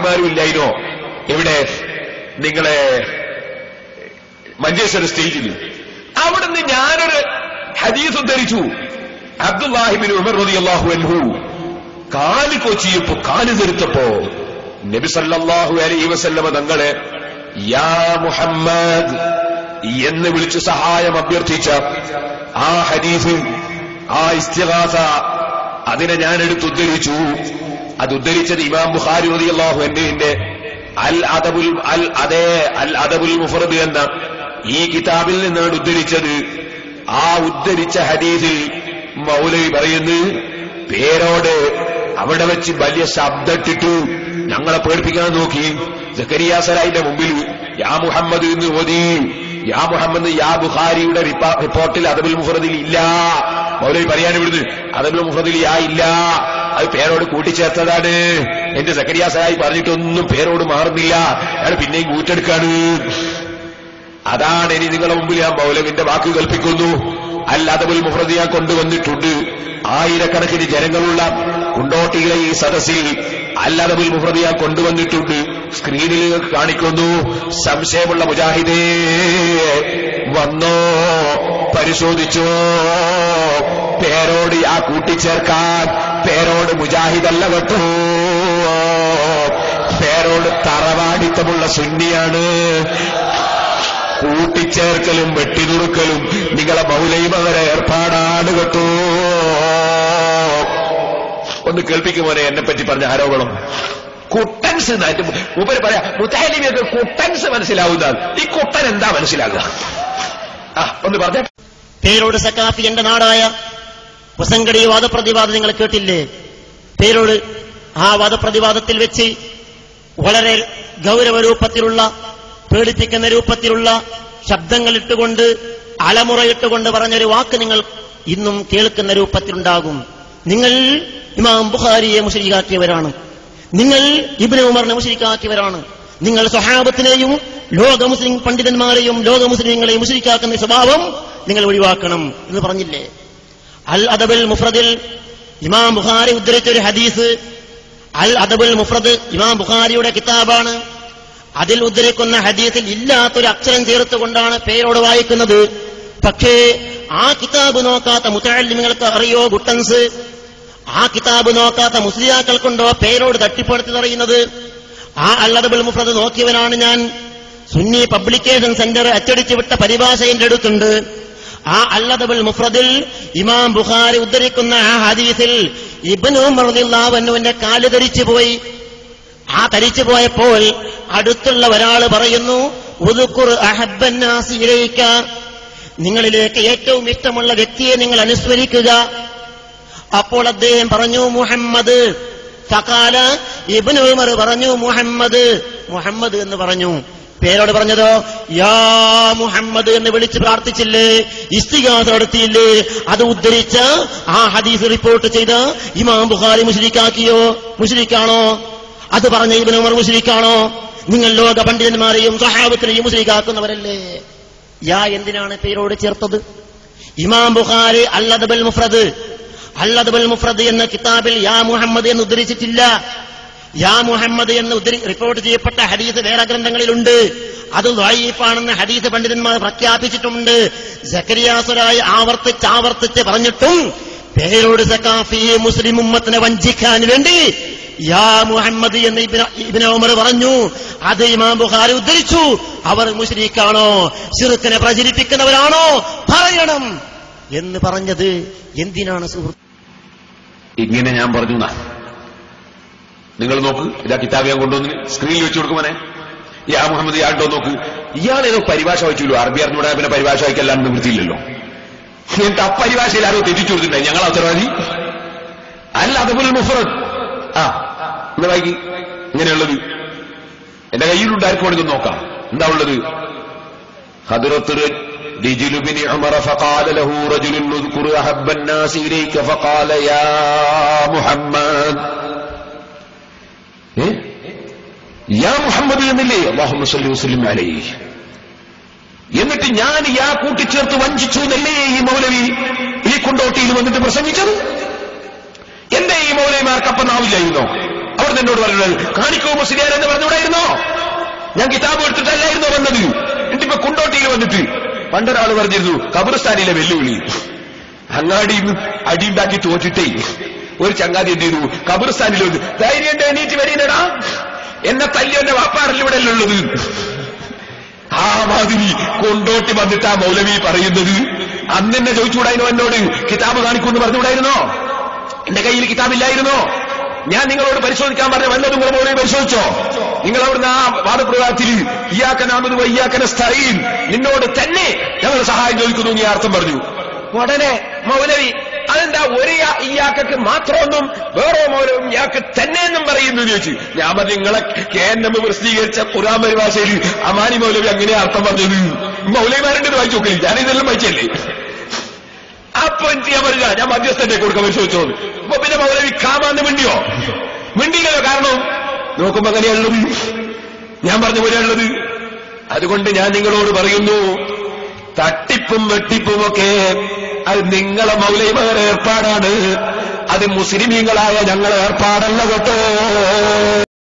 മൗലവിമാരും ഇല്ലായിരുന്നോ എവിടെ നിങ്ങളെ മഞ്ചേശ്വരം സ്റ്റേജിൽ. അവിടുന്ന് ഞാനൊരു ഹദീസ് ഉദ്ധരിച്ചു. അബ്ദുല്ലാഹി ഇബ്നു ഉമർ റളിയല്ലാഹു അൻഹു കാല് കൊച്ചിയപ്പോ കാല് തെരുത്തപ്പോ നബി സല്ലല്ലാഹു അലൈഹി വസല്ലമ തങ്ങളെ യാ മുഹമ്മദ് എന്ന് വിളിച്ചു സഹായം അഭ്യർത്ഥിച്ച ആ ഹദീസ്, ആ ഇസ്തിഗാസ, അതിനെ ഞാൻ എടുത്തുദ്ധരിച്ചു. അത് ഉദ്ധരിച്ചത് ഇമാം ബുഖാരി റളിയല്ലാഹു അൻഹുവിന്റെ അൽ അദബുൽ മുഫ്രദ് എന്ന ഈ കിതാബിൽ നിന്നാണ് ഉദ്ധരിച്ചത്. ആ ഉദ്ധരിച്ച ഹദീസിൽ മൗലവി പറയുന്നു, പേരോട് അവിടെ വെച്ച് വലിയ ശബ്ദത്തിട്ടു ഞങ്ങളെ പേടിപ്പിക്കാൻ നോക്കി. സക്കരിയ സലായിന്റെ മുമ്പിൽ യാ മുഹമ്മദ് എന്ന് ഓതി. യാ മുഹമ്മദ് യാ ബുഖാരിയുടെ റിപ്പോർട്ടിൽ അദബുൽ മുഫ്രദിൽ ഇല്ല. മൗലവി പറയാൻ ഇവിടുന്ന് അദബുൽ മുഫ്രദിൽ യാ ഇല്ല, അത് പേരോട് കൂട്ടിച്ചേർത്തതാണ്. എന്റെ സക്കരിയ സലായി പറഞ്ഞിട്ടൊന്നും പേരോട് മാറുന്നില്ല, അയാൾ പിന്നെയും കൂറ്റെടുക്കാണ്. അതാണ് ഇനി നിങ്ങളുടെ മുമ്പിൽ ഞാൻ മൗലവിന്റെ വാക്ക് കൽപ്പിക്കുന്നു. അൽ അദബുൽ മുഫ്രദ് ഞാൻ കൊണ്ടുവന്നിട്ടുണ്ട്. ആയിരക്കണക്കിന് ജനങ്ങളുള്ള കുണ്ടോട്ടിയിലെ ഈ സദസ്സിൽ അൽ അദബുൽ മുഫ്രദ് ഞാൻ കൊണ്ടുവന്നിട്ടുണ്ട്. സ്ക്രീനിൽ കാണിക്കുന്നു. സംശയമുള്ള മുജാഹിദേ വന്നോ, പരിശോധിച്ചോ. പേരോട് ആ കൂട്ടിച്ചേർക്കാൻ പേരോട് മുജാഹിദല്ല കേട്ടോ, പേരോട് തറവാടിത്തമുള്ള സുന്നിയാണ്. കൂട്ടിച്ചേർക്കലും വെട്ടിനുറുക്കലും നിങ്ങളെ മൗലവിമാരെ ഏർപ്പാടാണ് കേട്ടോ. ഒന്ന് കേൾപ്പിക്കുമോനെ എന്നെ പറ്റി പറഞ്ഞ ആരോപണം. കുട്ടൻസ് മൂപ്പര് പറയാ, മുത്തഹലിമിയൊക്കെ കുട്ടൻസ് മനസ്സിലാവുന്നതാണ്. ഈ കുട്ടൻ എന്താ മനസ്സിലാകുക? ഒന്ന് പറഞ്ഞ. പേരോട് സക്കാഫി എന്റെ നാടായ വസങ്കടി വാദപ്രതിവാദം നിങ്ങൾ കേട്ടില്ലേ? പേരോട് ആ വാദപ്രതിവാദത്തിൽ വെച്ച് വളരെ ഗൗരവരൂപത്തിലുള്ള, പേടിപ്പിക്കുന്ന രൂപത്തിലുള്ള ശബ്ദങ്ങൾ ഇട്ടുകൊണ്ട്, അലമുറയിട്ടുകൊണ്ട് പറഞ്ഞൊരു വാക്ക് നിങ്ങൾ ഇന്നും കേൾക്കുന്ന രൂപത്തിലുണ്ടാകും. നിങ്ങൾ ഇമാം ബുഖാരിയെ മുശ്രിക്കാക്കിയവരാണ്, നിങ്ങൾ ഇബ്നു ഉമറിനെ മുശ്രിക്കാക്കിയവരാണ്, നിങ്ങൾ സ്വഹാബത്തിനെയും ലോക മുസ്ലിം പണ്ഡിതന്മാരെയും ലോക മുസ്ലിങ്ങളെയും മുശ്രിക്കാക്കുന്ന സ്വഭാവം നിങ്ങൾ ഒഴിവാക്കണം എന്ന് പറഞ്ഞില്ലേ? അൽ അദബുൽ മുഫ്രദിൽ ഇമാം ബുഖാരി ഉദ്ധരിച്ച ഒരു ഹദീസ്, അൽ അദബുൽ മുഫ്രദ് ഇമാം ബുഖാരിയുടെ കിതാബാണ്. അതിൽ ഉദ്ധരിക്കുന്ന ഹദീസിൽ ഇല്ലാത്തൊരു അക്ഷരം ചേർത്തുകൊണ്ടാണ് പേരോട് വായിക്കുന്നത്. പക്ഷേ ആ കിതാബ് നോക്കാത്ത മുതഅല്ലിമീങ്ങൾക്ക് അറിയോ ഗുട്ടൻസ്? ആ കിതാബ് നോക്കാത്ത മുസ്ലിയാക്കൾക്കുണ്ടോ പേരോട് തട്ടിപ്പടുത്തി അറിയുന്നത്? ആ അൽ അദബുൽ മുഫ്രദ് നോക്കിയവനാണ് ഞാൻ. സുന്നി പബ്ലിക്കേഷൻ സെന്റർ അച്ചടിച്ചു വിട്ട പരിഭാഷ എന്റെ അടുത്തുണ്ട്. ആ അൽ അദബുൽ മുഫ്രദിൽ ഇമാം ബുഖാരി ഉദ്ധരിക്കുന്ന ആ ഹദീസിൽ ഇബ്നു ഉമർ റളിയല്ലാഹു അൻഹുവിന്റെ കാല് ധരിച്ചുപോയി. ആ ധരിച്ചു പോയപ്പോൾ അടുത്തുള്ള ഒരാൾ പറയുന്നു, ഉദ്കുർ അഹബ്ബന്നാസി ഇലൈക, നിങ്ങളിലേക്ക് ഏറ്റവും ഇഷ്ടമുള്ള വ്യക്തിയെ നിങ്ങൾ അനുസ്മരിക്കുക. അപ്പോൾ അദ്ദേഹം പറഞ്ഞു മുഹമ്മദ്. ഫഖാല ഇബ്നു ഉമർ പറഞ്ഞു മുഹമ്മദ്, മുഹമ്മദ് എന്ന് പറഞ്ഞു. പേരോട് പറഞ്ഞതോ യാ മുഹമ്മദ് എന്ന് വിളിച്ച് പ്രാർത്ഥിച്ചില്ലേ, ഇസ്തിഗാസ നടത്തിയില്ലേ? അത് ഉദ്ധരിച്ച ആ ഹദീസ് റിപ്പോർട്ട് ചെയ്ത ഇമാം ബുഖാരി മുശ്രിക്കാക്കിയോ? മുശ്രിക്കാണോ? അത് പറഞ്ഞ ഇബ്നു ഉമർ മുശ്രിക്കാണോ? നിങ്ങൾ ലോക പണ്ഡിതന്മാരെയും സ്വഹാബത്തിനെയും മുശ്രിക്കാക്കുന്നവരല്ലേ? യാ എന്തിനാണ് പേരോട് ചേർത്തത്? ഇമാം ബുഖാരി അൽ അദബുൽ മുഫ്രദ് എന്ന കിതാബിൽ യാ മുഹമ്മദ് എന്ന് ഉദ്ധരിച്ചിട്ടില്ല. യാ മുഹമ്മദ് എന്ന് റിപ്പോർട്ട് ചെയ്യപ്പെട്ട ഹദീസ് വേറെ ഗ്രന്ഥങ്ങളിലുണ്ട്. അത് ദഈഫാണെന്ന് ഹദീസ് പണ്ഡിതന്മാർ പ്രഖ്യാപിച്ചിട്ടുണ്ട്. സക്കരിയാസുരായി ആവർത്തിച്ച് പറഞ്ഞിട്ടും പേരോട് സക്കാഫി മുസ്ലിം ഉമ്മത്തിനെ വഞ്ചിക്കാൻ വേണ്ടി യാ മുഹമ്മദ് എന്ന് ഇബ്നു ഉമർ പറഞ്ഞു. അത് ഇമാം ബുഖാരി ഉദ്ധരിച്ചു. അവർ മുശ്രിക്കാണോ, ശിർക്കിനെ പ്രചരിപ്പിക്കുന്നവരാണോ? പറയണം എന്ന് പറഞ്ഞത് എന്തിനാണ് സുഹൃത്ത്? ഇങ്ങനെ ഞാൻ പറഞ്ഞു. നിങ്ങൾ നോക്ക്, ഇതാ കിതാബ് ഞാൻ കൊണ്ടുവന്ന് സ്ക്രീനിൽ വെച്ചു കൊടുക്കുമോനെ. യാ മുഹമ്മദ് യാട്ടോ നോക്ക്. ഇയാളേതോ പരിഭാഷ വായിച്ചല്ലോ, അറബി അറിഞ്ഞൂടാ, പിന്നെ പരിഭാഷ വായിക്കല്ലാന്ന് നിവൃത്തിയില്ലല്ലോ. എന്നിട്ട് ആ പരിഭാഷയിൽ ആരോ തെറ്റിച്ചു കൊടുത്തിട്ടുണ്ടായി. ഞങ്ങൾ ഉത്തരവാദി. അൽ അദബുൽ മുഫ്രദ് ഇന്ന് വായിക്കി. ഇങ്ങനെയുള്ളത് എന്റെ കയ്യിലുണ്ട്, ആർക്കും വേണമെങ്കിൽ നോക്കാം. എന്താ ഉള്ളത്? ഹദ്റത്ത് رجل بن عمر فقال له رجل اذكر أحب الناس إليك فقال يا محمد യാ മുഹമ്മദ് എന്നില്ലേ? അല്ലാഹുമ്മ സ്വല്ലി വസല്ലിം അലൈഹി. എന്നിട്ട് ഞാൻ യാ കൂട്ടിച്ചേർത്ത് വഞ്ചിച്ചു എന്നല്ലേ ഈ മൗലവി ഈ കുണ്ടോട്ടിയിൽ വന്നിട്ട് പ്രസംഗിച്ചത്? എന്റെ ഈ മൗലവിമാർക്കപ്പം നാവില്ലായിരുന്നോ? അവർ വന്ന് എന്നോട് പറഞ്ഞത് കാണിക്കൂ മുസ്ലിയാർ എന്ന് പറഞ്ഞുകൂടായിരുന്നോ? ഞാൻ കിതാബ് എടുത്തിട്ടല്ലായിരുന്നോ വന്നത്? എന്നിട്ടിപ്പോ കുണ്ടോട്ടിയിൽ വന്നിട്ട് പണ്ടൊരാൾ പറഞ്ഞിരുന്നു ഖബർസ്ഥാനിലെ വെല്ലുവിളി. അങ്ങാടിയിൽ നിന്ന് അടിയുണ്ടാക്കി തോറ്റിട്ടേ ഒരു ചങ്ങാതി എന്ത് ചെയ്തു, ഖബർസ്ഥാനിൽ വന്ന് ധൈര്യം എണീറ്റ് വരീനടാ, എന്നെ തല്ലി എന്റെ വാപ്പാറല്ലിവിടെ ഉള്ളത്. ആ മാതിരി കൊണ്ടോട്ടി വന്നിട്ട് ആ മൗലവി പറയുന്നത് അന്നെന്നെ ചോദിച്ചുകൂടായിരുന്നോ? എന്നോട് കിതാബ് കാണിക്കൂന്ന് പറഞ്ഞുകൂടായിരുന്നോ? എന്റെ കയ്യിൽ കിതാബില്ലായിരുന്നോ? ഞാൻ നിങ്ങളോട് പരിശോധിക്കാൻ പറഞ്ഞ വല്ലതും നിങ്ങൾ മൗലവി പരിശോധിച്ചോ? നിങ്ങൾ അവിടുന്ന് ആ വാദപ്രവാദത്തിൽ ഇയ്യാക നഅ്ബുദു വ ഇയ്യാക നസ്തഈൻ, നിന്നോട് തന്നെ ഞങ്ങൾ സഹായം ചോദിക്കുന്നു നീ അർത്ഥം പറഞ്ഞു. ഉടനെ മൗലവി അതെന്താ ഒരു ഇയാൾക്ക് മാത്രമൊന്നും വേറെ മൗലവും ഇയാൾക്ക് തന്നെ എന്നും പറയുന്നു ചോദിച്ചു. ഞാൻ പറഞ്ഞു നിങ്ങളെ KNM പ്രസിദ്ധീകരിച്ച ഖുർആൻ പരിഭാഷയിൽ അമാനി മൗലവി അങ്ങനെ അർത്ഥം പറഞ്ഞത്. മൗലവിമാരുടെ വായിച്ചു നോക്കില്ല, ഞാനിതെല്ലാം വായിച്ചല്ലേ. അപ്പൊ എനിക്ക് ഞാൻ പറയുക ഞാൻ മധ്യസ്ഥന്റെ കൊടുക്കാൻ പരിശോധിച്ചോളൂ. അപ്പൊ പിന്നെ മൗലവി കാമാന്ന് മിണ്ടിയോ? മിണ്ടിയില്ലല്ലോ. കാരണം നോക്കുമ്പോ അങ്ങനെയുള്ളത് ഞാൻ പറഞ്ഞ പോലെയുള്ളത്. അതുകൊണ്ട് ഞാൻ നിങ്ങളോട് പറയുന്നു, തട്ടിപ്പും വെട്ടിപ്പുമൊക്കെ അത് നിങ്ങളെ മൗലവിമാരുടെ ഏർപ്പാടാണ്, അത് മുസ്ലിമീങ്ങളായ ഞങ്ങളെ ഏർപ്പാടല്ല കേട്ടോ.